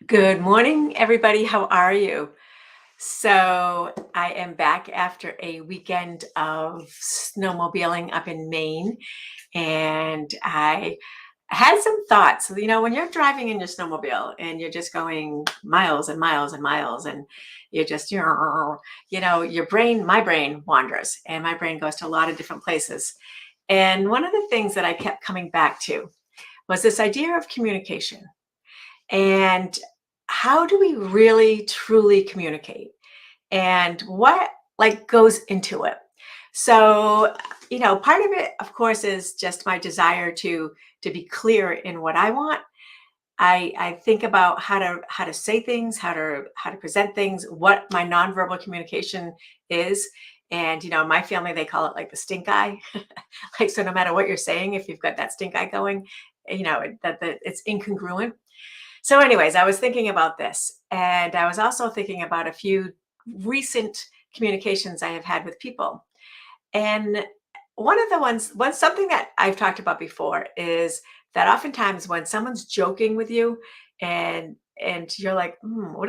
Good morning, everybody. How are you? So, I am back after a weekend of snowmobiling up in Maine, and I had some thoughts. When you're driving in your snowmobile and you're just going miles and miles and miles, and you're just, my brain wanders, and my brain goes to a lot of different places. And one of the things that I kept coming back to was this idea of communication. And how do we really truly communicate? And what goes into it? So, part of it, of course, is just my desire to be clear in what I want. I think about how to say things, how to present things, what my nonverbal communication is. And in my family, they call it like the stink eye. Like, so no matter what you're saying, if you've got that stink eye going, that it's incongruent. So, anyways, I was thinking about this, and I was also thinking about a few recent communications I have had with people. And one of the something that I've talked about before is that oftentimes when someone's joking with you, and you're like, what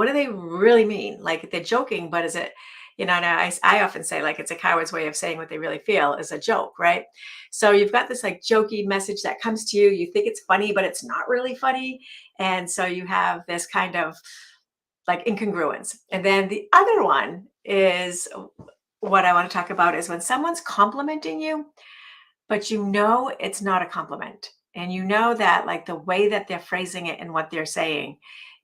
do they really mean? Like, they're joking, but is it, and I often say, like, it's a coward's way of saying what they really feel is a joke, right? So you've got this like jokey message that comes to you. You think it's funny, but it's not really funny. And so you have this kind of like incongruence. And then the other one is what I want to talk about is when someone's complimenting you, but it's not a compliment. And that like the way that they're phrasing it and what they're saying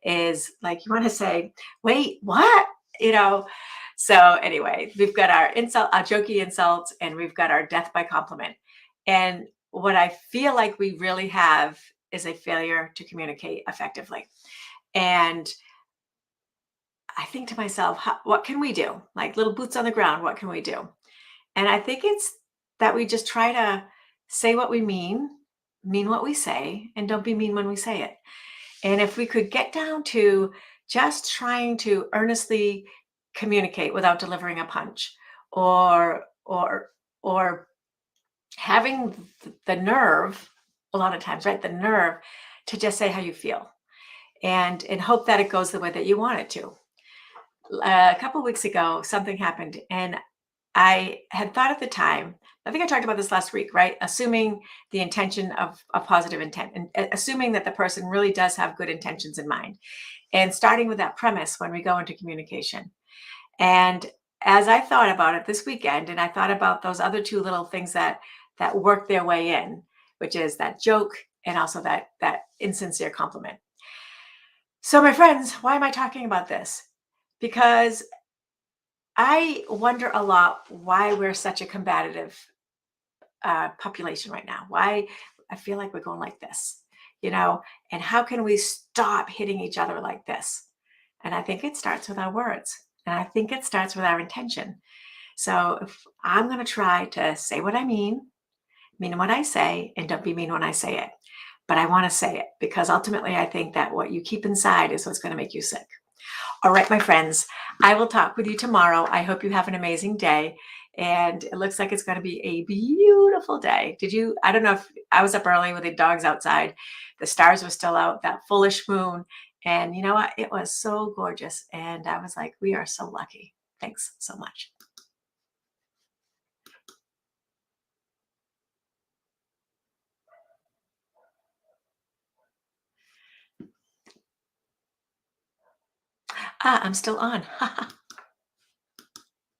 is like you want to say, wait, what? You know? So anyway, we've got our jokey insults, and we've got our death by compliment. And what I feel like we really have is a failure to communicate effectively. And I think to myself, what can we do? Like little boots on the ground, what can we do? And I think it's that we just try to say what we mean what we say, and don't be mean when we say it. And if we could get down to just trying to earnestly communicate without delivering a punch, or having the nerve, a lot of times, right? The nerve to just say how you feel, and hope that it goes the way that you want it to. A couple weeks ago, something happened, and I had thought at the time, I think I talked about this last week, right? Assuming the intention of a positive intent, and assuming that the person really does have good intentions in mind, and starting with that premise when we go into communication. And as I thought about it this weekend, and I thought about those other two little things that work their way in, which is that joke and also that insincere compliment. So, my friends, why am I talking about this? Because I wonder a lot why we're such a combative population right now. Why I feel like we're going like this, you know, and how can we stop hitting each other like this? And I think it starts with our words, and I think it starts with our intention. So if I'm going to try to say what I mean what I say, and don't be mean when I say it. But I want to say it because ultimately I think that what you keep inside is what's going to make you sick. All right, my friends, I will talk with you tomorrow. I hope you have an amazing day. And it looks like it's going to be a beautiful day. I don't know if I was up early with the dogs outside. The stars were still out, that fullish moon. And you know what? It was so gorgeous. And I was like, we are so lucky. Thanks so much. I'm still on.